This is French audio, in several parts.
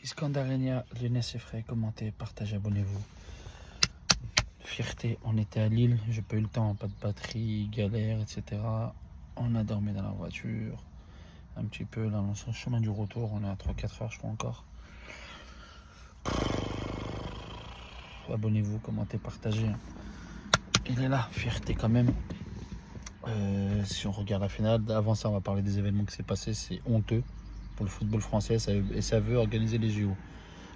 Iskandarenia, Lyonnais c'est frais, commentez, partagez, abonnez-vous. Fierté, on était à Lille, j'ai pas eu le temps, pas de batterie, galère, etc. On a dormi dans la voiture, un petit peu, là, sur le chemin du retour, on est à 3-4 heures, je crois encore. Abonnez-vous, commentez, partagez. Il est là, fierté quand même. Si on regarde la finale, avant ça, on va parler des événements qui s'est passé, c'est honteux pour le football français et ça veut organiser les JO.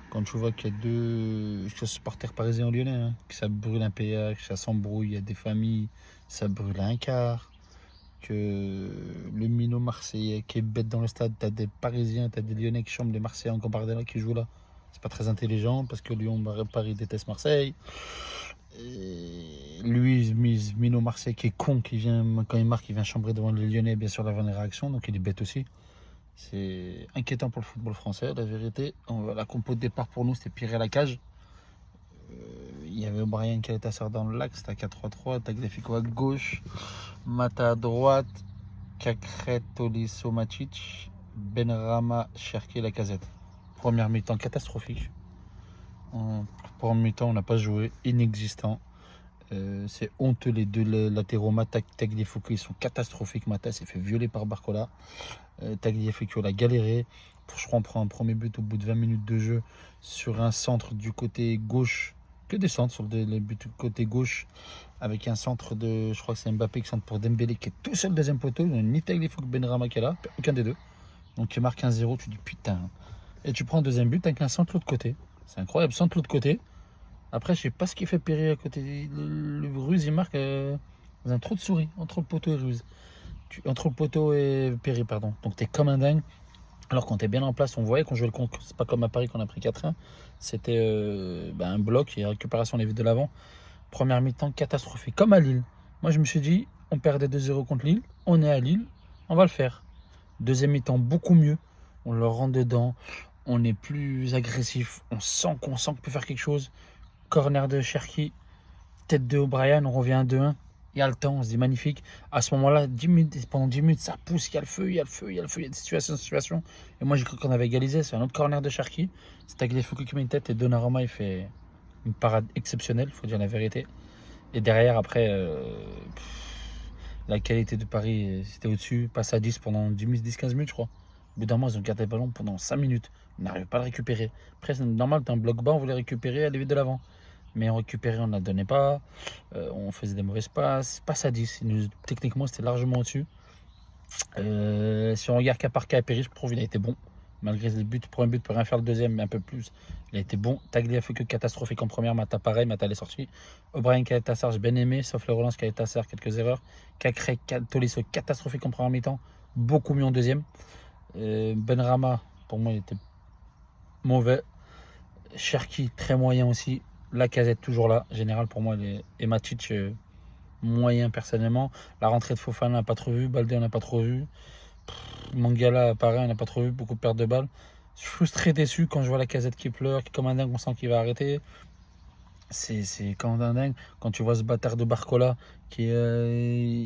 Quand tu vois qu'il y a deux supporters parisiens lyonnais, hein, que ça brûle un péage, que ça s'embrouille, il y a des familles, ça brûle un quart, que le minot marseillais qui est bête dans le stade, t'as des parisiens, t'as des lyonnais qui chambrent les marseillais en Gambardella qui jouent là. C'est pas très intelligent parce que Lyon, Paris déteste Marseille. Et lui, minot marseillais qui est con, qui vient, quand il marque, il vient chambrer devant les lyonnais, bien sûr, avant les réactions, donc il est bête aussi. C'est inquiétant pour le football français, la vérité. La compo de départ pour nous, c'était Pierre à la cage. Il y avait O'Brien qui était dans le lac, c'était à 4-3-3. Tagliafico à gauche, Mata à droite, Cacré, Tolisso, Matic, Benrahma, Cherki, Lacazette. Première mi-temps catastrophique. En première mi-temps, on n'a pas joué, inexistant. C'est honteux, les deux latéraux, Mata, Tagliafico, ils sont catastrophiques. Mata s'est fait violer par Barcola. Tagliafico l'a galéré. Je crois qu'on prend un premier but au bout de 20 minutes de jeu sur un centre du côté gauche. Que des centres sur les buts du côté gauche. Avec un centre de. Je crois que c'est Mbappé qui centre pour Dembélé qui est tout seul deuxième poteau. Ni Tagliafico ni Benrahma qui est là. Aucun des deux. Donc il marque 1-0. Tu dis putain. Et tu prends un deuxième but avec un centre de l'autre côté. C'est incroyable. Centre de l'autre côté. Après, je sais pas ce qu'il fait Péry à côté. Le Ruse, il marque dans un trou de souris entre le poteau et Ruse. Entre le poteau et Péry, pardon. Donc t'es comme un dingue. Alors quand t'es bien en place, on voyait qu'on jouait le contre. C'est pas comme à Paris qu'on a pris 4-1. C'était un bloc et récupération des vides de l'avant. Première mi-temps catastrophique. Comme à Lille. Moi je me suis dit, on perdait 2-0 contre Lille. On est à Lille. On va le faire. Deuxième mi-temps beaucoup mieux. On leur rentre dedans. On est plus agressif. On sent qu'on peut faire quelque chose. Corner de Cherki. Tête de O'Brien. On revient à 2-1. Il y a le temps, on se dit magnifique. À ce moment-là, pendant 10 minutes, ça pousse, il y a le feu, il y a des situations. Et moi, j'ai cru qu'on avait égalisé. C'est un autre corner de Cherki. C'est Tagliafico qui met une tête et Donnarumma, il fait une parade exceptionnelle, il faut dire la vérité. Et derrière, après, la qualité de Paris, c'était au-dessus. Passe à 10 pendant 10-15 minutes, je crois. Au bout d'un moment, ils ont gardé le ballon pendant 5 minutes. On n'arrive pas à le récupérer. Après, c'est normal, t'as un bloc bas, on voulait récupérer, aller vite de l'avant. Mais on récupérait, on ne la donnait pas. On faisait des mauvaises passes. Passe à 10. Techniquement, c'était largement au-dessus. Si on regarde cas par cas, Péry, je trouve qu'il a été bon. Malgré le but, le premier but, il peut rien faire le deuxième, mais un peu plus. Il a été bon. Tagliafico catastrophique en première. Mata pareil, Mata est sorti. O'Brien Caleta-Sarr, j'ai bien aimé, sauf le relance Caleta-Sarr, quelques erreurs. Cacré, Tolisso catastrophique en première mi-temps. Beaucoup mieux en deuxième. Benrahma, pour moi, il était mauvais. Cherki, très moyen aussi. Lacazette toujours là, général pour moi, et Matic moyen personnellement. La rentrée de Fofana, on n'a pas trop vu. Baldé, on n'a pas trop vu. Mangala, pareil, on n'a pas trop vu. Beaucoup de pertes de balles. Je suis frustré, déçu quand je vois Lacazette qui pleure, qui comme un dingue, on sent qu'il va arrêter. C'est comme un dingue. Quand tu vois ce bâtard de Barcola qui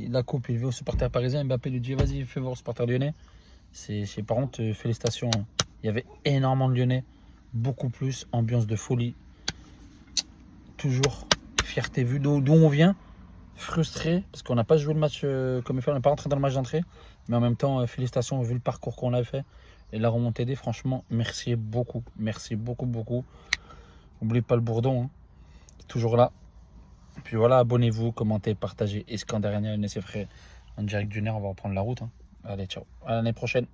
la coupe, il veut au supporter parisien. Mbappé lui dit vas-y, fais voir au supporter lyonnais. Par contre, félicitations. Il y avait énormément de lyonnais. Beaucoup plus. Ambiance de folie. Toujours fierté vu d'où on vient, frustré parce qu'on n'a pas joué le match comme il faut, on n'est pas rentré dans le match d'entrée, mais en même temps félicitations vu le parcours qu'on a fait et la remontée des, franchement merci beaucoup, beaucoup. N'oubliez pas le bourdon, hein, toujours là. Et puis voilà, abonnez-vous, commentez, partagez. Iskandarenia, Lyonnais c'est frais en direct du Nerf, on va reprendre la route, hein. Allez, ciao, à l'année prochaine.